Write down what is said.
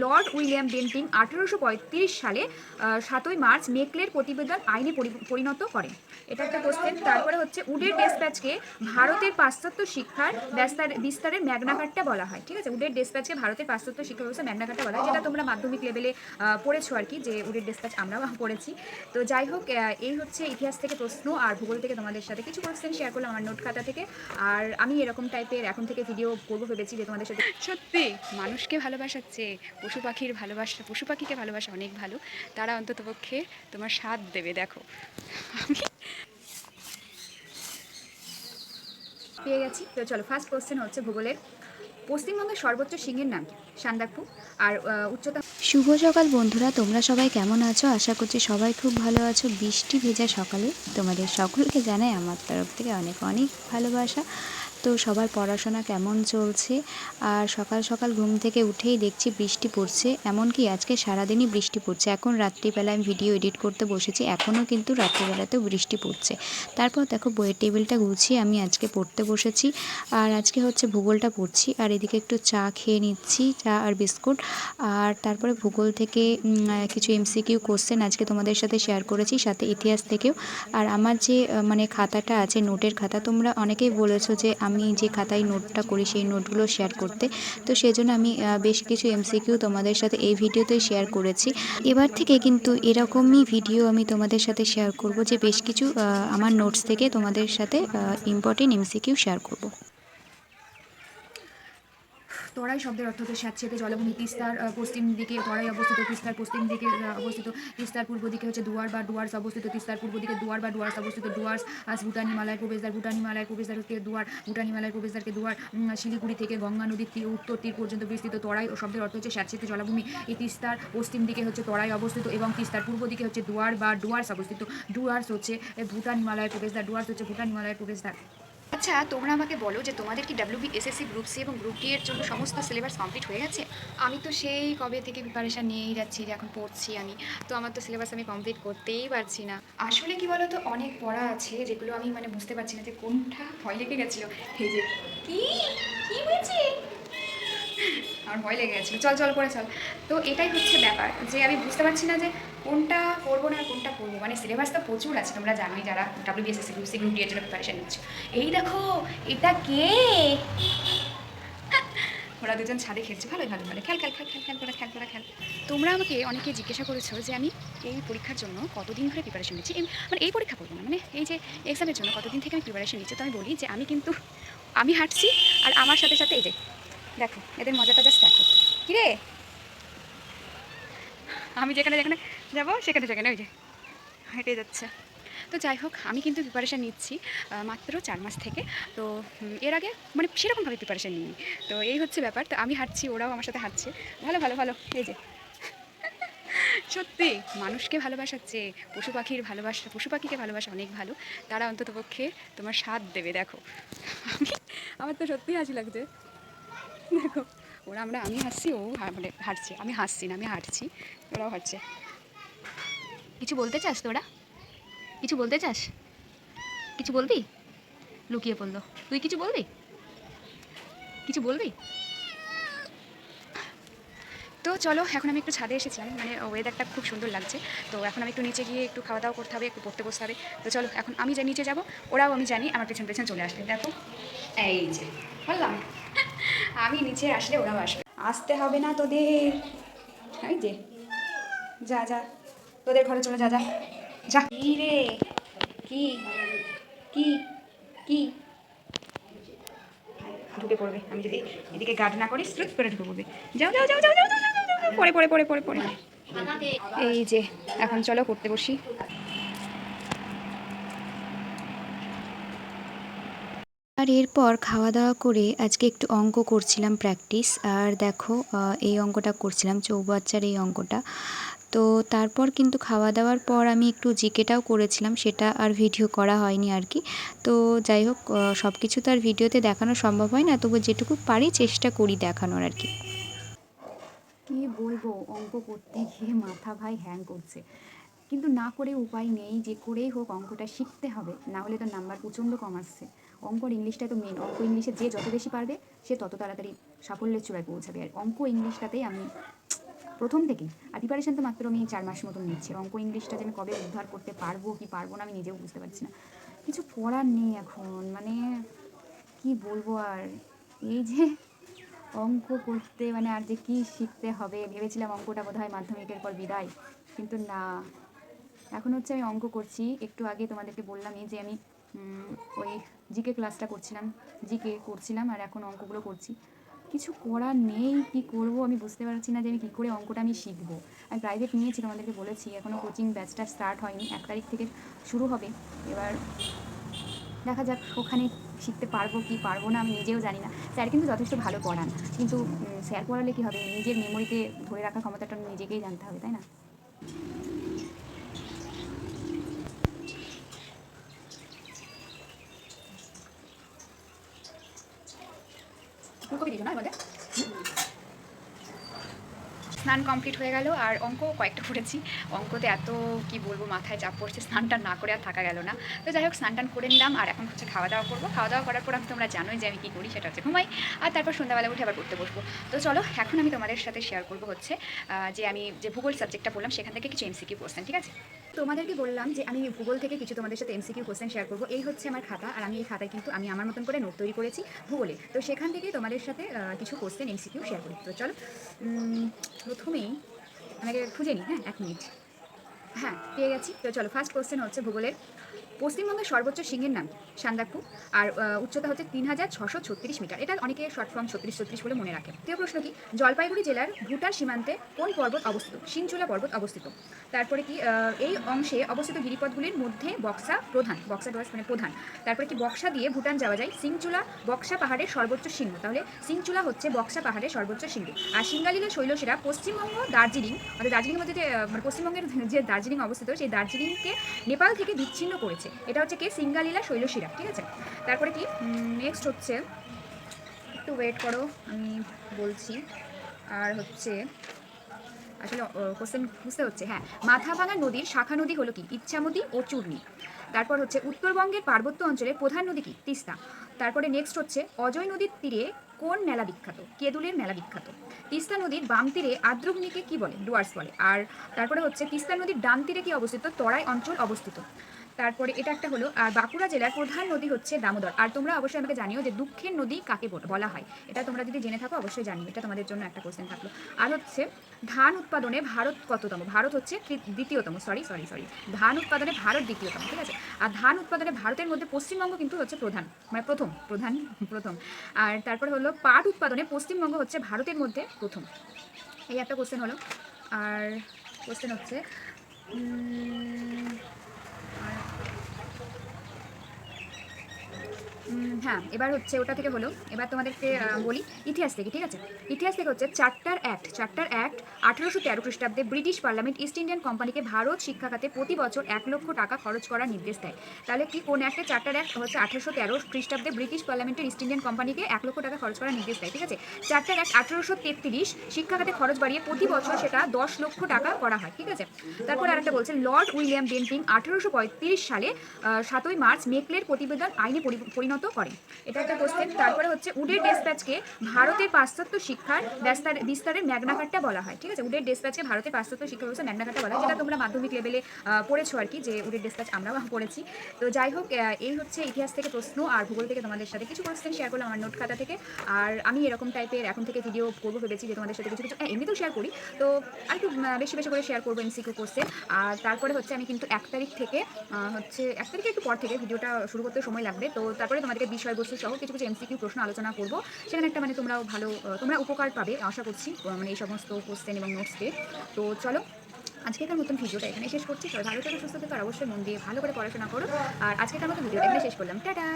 Lord William Bentinck 1835 সালে 7ই March মেকলের প্রতিবেদন আইনে পরিণত করেন। এটা একটা কোশ্চেন। তারপরে হচ্ছে উডের ডেসপ্যাচকে ভারতের পাশ্চাত্য শিক্ষার বিস্তারের ম্যাগনা কার্টা বলা হয়। ঠিক আছে, উডের ডেসপ্যাচকে ভারতের পাশ্চাত্য শিক্ষা ব্যবস্থা ম্যাগনা কার্টা বলা হয়, যেটা তোমরা মাধ্যমিক লেভেলে পড়েছো আর কি, যে উডের ডেসপ্যাচ আমরাও পড়েছি। তো যাই হোক, এই হচ্ছে ইতিহাস থেকে প্রশ্ন আর ভূগোল থেকে তোমাদের সাথে কিছু কোশ্চেন শেয়ার করলাম আমার নোট খাতা থেকে। আর আমি এরকম টাইপের এখন থেকে ভিডিও করবো ভেবেছি, যে তোমাদের সাথে সত্যি মানুষকে ভালোবাসার চেয়ে পশু পাখির ভালোবাসা, পশু পাখিকে ভালোবাসা অনেক ভালো। তারা অন্ততপক্ষে তোমার সাথ দেবে। দেখো আমি পেয়ে গেছি। তো চলো, ফার্স্ট কোশ্চেন হচ্ছে ভূগোলের। পশ্চিমবঙ্গের সর্বোচ্চ সিংহের নাম কি? সান্দাকফু। আর উচ্চতা। শুভ সকাল বন্ধুরা, তোমরা সবাই কেমন আছো? আশা করছি সবাই খুব ভালো আছো। বৃষ্টি ভেজা সকালে তোমাদের সকলকে জানাই আমার তরফ থেকে অনেক অনেক ভালোবাসা। তো সবার পড়াশোনা কেমন চলছে? আর সকাল সকাল ঘুম থেকে উঠেই দেখছি বৃষ্টি পড়ছে, এমনকি আজকে সারাদিনই বৃষ্টি পড়ছে। এখন রাত্রিবেলায় আমি ভিডিও এডিট করতে বসেছি, এখনও কিন্তু রাত্রিবেলাতেও বৃষ্টি পড়ছে। তারপর দেখো বইয়ের টেবিলটা গুছিয়ে আমি আজকে পড়তে বসেছি, আর আজকে হচ্ছে ভূগোলটা পড়ছি। আর এদিকে একটু চা খেয়ে নিচ্ছি, চা আর বিস্কুট। আর তারপরে ভূগোল থেকে কিছু এমসিকিউ কোশ্চেন আজকে তোমাদের সাথে শেয়ার করেছি, সাথে ইতিহাস থেকেও। আর আমার যে মানে খাতাটা আছে, নোটের খাতা, তোমরা অনেকেই বলেছো যে আমি যে খাতায় নোটটা করি সেই নোটগুলো শেয়ার করতে। তো সেজন্য আমি বেশ কিছু এমসিকিউ তোমাদের সাথে এই ভিডিওতে শেয়ার করেছি। এবার থেকে কিন্তু এরকমই ভিডিও আমি তোমাদের সাথে শেয়ার করব, যে বেশ কিছু আমার নোটস থেকে তোমাদের সাথে ইম্পর্টেন্ট এমসিকিউ শেয়ার করব। তরাই শব্দের অর্থ হচ্ছে স্যাঁতসেঁতে জলাভূমি। তিস্তার পশ্চিম দিকে তরাই অবস্থিত, তিস্তার পশ্চিম দিকে অবস্থিত। তিস্তার পূর্ব দিকে হচ্ছে দুয়ার বা ডুয়ার্স অবস্থিত। তিস্তার পূর্ব দিকে দুয়ার বা ডুয়ার্স অবস্থিত। ডুয়ার্স ভুটান হিমালয়ের প্রবেশদ্বার। ভুটান হিমালয়ের প্রবেশদ্বারকে দুয়ার। ভুটান হিমালয়ের প্রবেশদ্বারকে দুয়ার। শিলিগুড়ি থেকে গঙ্গা নদীর উত্তর তীর পর্যন্ত বিস্তৃত। তরাই ও শব্দের অর্থ হচ্ছে স্যাঁতসেঁতে জলাভূমি। এই তিস্তার পশ্চিম দিকে হচ্ছে তরাই অবস্থিত এবং তিস্তার পূর্ব দিকে হচ্ছে দুয়ার বা ডুয়ার্স অবস্থিত। ডুয়ার্স হচ্ছে ভুটান হিমালয়ের প্রবেশদ্বার। ডুয়ার্স হচ্ছে ভুটান হিমালয়ের প্রবেশদ্বার। আচ্ছা, তোমরা আমাকে বলো যে তোমাদের কি WBSSC গ্রুপ সি এবং গ্রুপ ডি এর জন্য সমস্ত সিলেবাস কমপ্লিট হয়ে গেছে? আমি তো সেই কবে থেকে প্রিপারেশান নিয়েই যাচ্ছি, যে এখন পড়ছি আমি। তো আমার তো সিলেবাস আমি কমপ্লিট করতেই পারছি না। আসলে কি বলো তো, অনেক পড়া আছে যেগুলো আমি মানে বুঝতে পারছি না যে কোনটা ভয় লেগে গেছিলো। এই যে কি কি হয়েছে, আমার ভয় লেগে গেছিলো। চল চল করে চল। তো এটাই হচ্ছে ব্যাপার, যে আমি বুঝতে পারছি না যে কোনটা করবো না কোনটা করবো। মানে সিলেবাস তো প্রচুর আছে, তোমরা জানোই যারা WBSSC group C group D এর জন্য প্রিপারেশন নিচ্ছ। এই দেখো, এটা কে? ওরা দুজন ছাদে খেলছে। ভালোই ভালো ভালো, খেল খেল খেল খেল খেল তোরা খেল তোরা খেল। তোমরা আমাকে অনেকে জিজ্ঞাসা করেছো যে আমি এই পরীক্ষার জন্য কতদিন ধরে প্রিপারেশন নিচ্ছি। মানে এই পরীক্ষা করবো না, মানে এই যে এক্সামের জন্য কতদিন থেকে আমি প্রিপারেশন নিচ্ছি। তো আমি বলি যে আমি হাঁটছি, আর আমার সাথে সাথে এই যে দেখো এদের মজাটা জাস্ট দেখো। কিরে, আমি যেখানে যেখানে যাবো সেখানে সেখানে ওই যে হেঁটে যাচ্ছে। তো যাই হোক, আমি কিন্তু প্রিপারেশান নিচ্ছি মাত্র 4 মাস থেকে। তো এর আগে মানে সেরকমভাবে প্রিপারেশান নিইনি। তো এই হচ্ছে ব্যাপার। তো আমি হাঁটছি, ওরাও আমার সাথে হাঁটছে। ভালো ভালো ভালো। এই যে সত্যি মানুষকে ভালোবাসার চেয়ে পশু পাখির ভালোবাসা, পশু পাখিকে ভালোবাসা অনেক ভালো। তারা অন্ততপক্ষে তোমার সাথ দেবে। দেখো আমি, আমার তো সত্যিই হাসি লাগছে। দেখো আমি হাসছি, ও মানে হাঁটছে। আমি হাসছি না, আমি হাঁটছি, ওরাও হাঁটছে। কিছু বলতে চাস তোরা? কিছু বলতে চাস? কিছু বলবি? লুকিয়ে পড়লো। তুই কিছু বলবি? কিছু বলবি? তো চলো, এখন আমি একটু ছাদে এসেছিলাম, মানে ওয়েদারটা খুব সুন্দর লাগছে। তো এখন আমি একটু নিচে গিয়ে একটু খাওয়া দাওয়া করতে হবে, একটু পড়তে বসতে হবে। তো চলো, এখন আমি যে নিচে যাব, ওরাও আমি জানি আমার পেছন পেছন চলে আসবে। দেখো এই যে বললাম, আমি নিচে আসলে ওরাও আসবে। আসতে হবে না তোদের। এই যে যা যা, তোদের ঘরে চলে যা যা যা। কি রে, কি কি কি ঢুকে পড়বে। আমি যদি এদিকে গার্ড না করি, স্রুত করে ঢুকে পড়বে। যাও যাও যাও যাও যাও যাও যাও যাও, পড়ে পড়ে পড়ে পড়ে পড়ে। এই যে এখন চলো পড়তে বসি। আর এরপর খাওয়া দাওয়া করে আজকে একটু অঙ্ক করছিলাম প্র্যাকটিস। আর দেখো এই অঙ্কটা করছিলাম, চৌবাচ্চার এই অঙ্কটা। তো তারপর কিন্তু খাওয়া দাওয়ার পর আমি একটু জিকেটাও করেছিলাম, সেটা আর ভিডিও করা হয়নি আর কি। তো যাই হোক, সব কিছু তো আর ভিডিওতে দেখানো সম্ভব হয় না, তবু যেটুকু পারি চেষ্টা করি দেখানোর আর কি। কি বলবো, অঙ্ক করতে গিয়ে মাথা ভাই হ্যাং করছে, কিন্তু না করে উপায় নেই, যে করেই হোক অঙ্কটা শিখতে হবে, না হলে তো নাম্বার প্রচণ্ড কম আসছে। অঙ্ক ইংলিশটা তো মেন। অঙ্ক ইংলিশে যে যত বেশি পারবে সে তত তাড়াতাড়ি সাফল্যের চূড়ায় পৌঁছাবে। আর অঙ্ক ইংলিশটাতেই আমি প্রথম থেকেই। আর প্রিপারেশন তো মাত্র আমি 4 মাস মতন নিচ্ছি। অঙ্ক ইংলিশটা যে আমি কবে উদ্ধার করতে পারবো কি পারবো না আমি নিজেও বুঝতে পারছি না। কিছু করার নেই এখন, মানে কি বলবো আর, এই যে অঙ্ক করতে মানে আর যে কি শিখতে হবে, ভেবেছিলাম অঙ্কটা বোধহয় মাধ্যমিকের পর বিদায়, কিন্তু না, এখন হচ্ছে আমি অঙ্ক করছি। একটু আগে তোমাদেরকে বললামই যে আমি ওই জিকে ক্লাসটা করছিলাম, জিকে করছিলাম আর এখন অঙ্কগুলো করছি। কিছু করার নেই, কি করব আমি বুঝতে পারছি না যে আমি কী করে অঙ্কটা আমি শিখবো। আমি প্রাইভেট নিয়েছি, তোমাদেরকে বলেছি, এখনও কোচিং ব্যাচটা স্টার্ট হয়নি, 1 তারিখ থেকে শুরু হবে। এবার দেখা যাক ওখানে শিখতে পারবো কি পারবো না আমি নিজেও জানি না। স্যার কিন্তু যথেষ্ট ভালো পড়ান, কিন্তু স্যার পড়ালে কী হবে, নিজের মেমোরিতে ধরে রাখার ক্ষমতাটা নিজেকেই জানতে হবে, তাই না? ফুলকপি দিল না এবারে। স্নান কমপ্লিট হয়ে গেল আর অঙ্ক কয়েকটা করেছি। অঙ্কতে এত কি বলবো, মাথায় চাপ পড়ছে, স্নান টান না করে আর থাকা গেল না। তো যাই হোক, স্নান টান করে নিলাম আর এখন হচ্ছে খাওয়া দাওয়া করবো। খাওয়া দাওয়া করার পর আমি, তোমরা জানোই যে আমি কী করি, সেটা হচ্ছে ঘুমাই আর তারপর সন্ধ্যাবেলা উঠে আবার পড়তে বসবো। তো চলো, এখন আমি তোমাদের সাথে শেয়ার করবো হচ্ছে যে আমি যে ভূগোল সাবজেক্টটা বললাম সেখান থেকে কিছু এমসিকিউ কোশ্চেন, ঠিক আছে? তোমাদেরকে বললাম যে আমি ভূগোল থেকে কিছু তোমাদের সাথে এমসিকিউ কোশ্চেন শেয়ার করবো। এই হচ্ছে আমার খাতা আর আমি এই খাতায় কিন্তু আমি আমার মতন করে নোট তৈরি করেছি ভূগোলে। তো সেখান থেকে তোমাদের সাথে কিছু কোশ্চেন এমসিকিউ শেয়ার করি। তো চলো, প্রথমেই আমাকে খুঁজে নিই, হ্যাঁ 1 মিনিট। হ্যাঁ, পেয়ে গেছি। তো চলো, ফার্স্ট কোশ্চেন হচ্ছে ভূগোলের, পশ্চিমবঙ্গের সর্বোচ্চ সিংহের নাম সান্দাকফু আর উচ্চতা হচ্ছে 3636 মিটার। এটা অনেকে শর্ট ফর্ম 3636 বলে মনে রাখে। দ্বিতীয় প্রশ্ন কি, জলপাইগুড়ি জেলার ভুটান সীমান্তে কোন পর্বত অবস্থিত? সিনচুলা পর্বত অবস্থিত। তারপরে কি, এই অংশে অবস্থিত গিরিপথগুলির মধ্যে বক্সা প্রধান, বক্সা ডোয়াস মানে প্রধান। তারপরে কি, বক্সা দিয়ে ভুটান যাওয়া যায়। সিংচুলা বক্সা পাহাড়ের সর্বোচ্চ শৃঙ্গ, তাহলে সিংচুলা হচ্ছে বক্সা পাহাড়ের সর্বোচ্চ শৃঙ্গ। আর সিঙ্গালীলা শৈলশিরা পশ্চিমবঙ্গ দার্জিলিং, অর্থাৎ দার্জিলিংয়ের মধ্যে যে মানে পশ্চিমবঙ্গের যে দার্জিলিং অবস্থিত, সেই দার্জিলিংকে নেপাল থেকে বিচ্ছিন্ন করেছে। এটা হচ্ছে কি, সিঙ্গালীলা শৈলশিরা, ঠিক আছে? তারপরে কি, নেক্সট হচ্ছে, একটু ওয়েট করো আমি বলছি। আর হচ্ছে আসলে কোশ্চেন বুঝতে হচ্ছে, হ্যাঁ, মাথাভাঙা নদীর শাখা নদী হলো কি, ইচ্ছামতি ও চূর্ণী। তারপর হচ্ছে উত্তরবঙ্গের পার্বত্য অঞ্চলের প্রধান নদী কি, তিস্তা। তারপরে নেক্সট হচ্ছে, অজয় নদীর তীরে কোন মেলা বিখ্যাত? কেদুলের মেলা বিখ্যাত। তিস্তা নদীর বাম তীরে আর্দ্রভূমিকে কি বলে? ডুয়ার্স বলে। আর তারপরে হচ্ছে, তিস্তা নদীর ডান তীরে কি অবস্থিত? তরাই অঞ্চল অবস্থিত। তারপরে এটা একটা হলো। আর বাঁকুড়া জেলার প্রধান নদী হচ্ছে দামোদর। আর তোমরা অবশ্যই আমাকে জানিও যে দুঃখের নদী কাকে বলা হয়, এটা তোমরা যদি জেনে থাকো অবশ্যই জানিও, এটা তোমাদের জন্য একটা কোশ্চেন থাকলো। আর হচ্ছে, ধান উৎপাদনে ভারত কততম? ভারত হচ্ছে দ্বিতীয়তম, সরি, ধান উৎপাদনে ভারত দ্বিতীয়তম, ঠিক আছে? আর ধান উৎপাদনে ভারতের মধ্যে পশ্চিমবঙ্গ কিন্তু হচ্ছে প্রধান, মানে প্রথম। আর তারপরে হলো, পাট উৎপাদনে পশ্চিমবঙ্গ হচ্ছে ভারতের মধ্যে প্রথম। এই একটা কোশ্চেন হলো। আর কোশ্চেন হচ্ছে, হ্যাঁ, এবার হচ্ছে ওটা থেকে হলো। এবার তোমাদেরকে বলি ইতিহাস থেকে, ঠিক আছে? ইতিহাস থেকে হচ্ছে, চার্টার অ্যাক্ট 1813 খ্রিস্টাব্দে ব্রিটিশ পার্লামেন্ট ইস্ট ইন্ডিয়ান কোম্পানিকে ভারত শিক্ষা খাতে প্রতি বছর 1 লক্ষ টাকা খরচ করার নির্দেশ দেয়। তাহলে কি, কোন অ্যাক্টে? চার্টার অ্যাক্ট হচ্ছে 1813 খ্রিস্টাব্দে ব্রিটিশ পার্লামেন্টের ইস্ট ইন্ডিয়ান কোম্পানিকে 1 লক্ষ টাকা খরচ করার নির্দেশ দেয়, ঠিক আছে? চার্টার অ্যাক্ট 1833 শিক্ষা খাতে খরচ বাড়িয়ে প্রতি বছর সেটা 10 লক্ষ টাকা করা হয়, ঠিক আছে? তারপর আরেকটা বলছে, লর্ড উইলিয়াম বেন্টিং 1835 সালে 7ই মার্চ মেকলের প্রতিবেদন আইনে পরিণত করেন। এটা একটা কোশ্চেন। তারপরে হচ্ছে, উডের ডেসপ্যাচকে ভারতের পাশ্চাত্য শিক্ষার বিস্তারের ম্যাগনা কার্টা বলা হয়, ঠিক আছে? উডের ডেসপ্যাচকে ভারতের পাশ্চাত্য শিক্ষা ব্যবস্থা ম্যাগনা কার্টা বলা হয়, যেটা তোমরা মাধ্যমিক লেভেলে পড়েছো আর কি, যে উডের ডেসপ্যাচ আমরাও পড়েছি। তো যাই হোক, এই হচ্ছে ইতিহাস থেকে প্রশ্ন আর ভূগোল থেকে তোমাদের সাথে কিছু কোশ্চেন শেয়ার করলাম আমার নোট খাতা থেকে। আর আমি এরকম টাইপের এখন থেকে ভিডিও করবো ভেবেছি, যে তোমাদের সাথে কিছু কিছু এমনিতেও শেয়ার করি, তো আর একটু বেশি বেশি করে শেয়ার করবো এমসিকিউ কোশ্চেন। আর তারপরে হচ্ছে, আমি কিন্তু 1 তারিখ থেকে হচ্ছে 1 তারিখে একটু পর থেকে ভিডিওটা শুরু করতে সময় লাগবে। তো তারপরে তোমাদেরকে বিষয়বস্তু সহ কিছু কিছু এমসিকিউ প্রশ্ন আলোচনা করবো। সেখানে একটা মানে তোমরা উপকার পাবে আশা করছি, মানে এই সমস্ত কোশ্চেন এবং নোটস পেয়ে। তো চলো, আজকেকার মতন ভিডিওটা এখানে শেষ করছি। সবাই ভালো থেকো, সুস্থ থেকো, আর অবশ্যই মন দিয়ে ভালো করে পড়াশোনা করো। আর আজকেকার মতো ভিডিওটা এখানে শেষ করলাম, টাটা।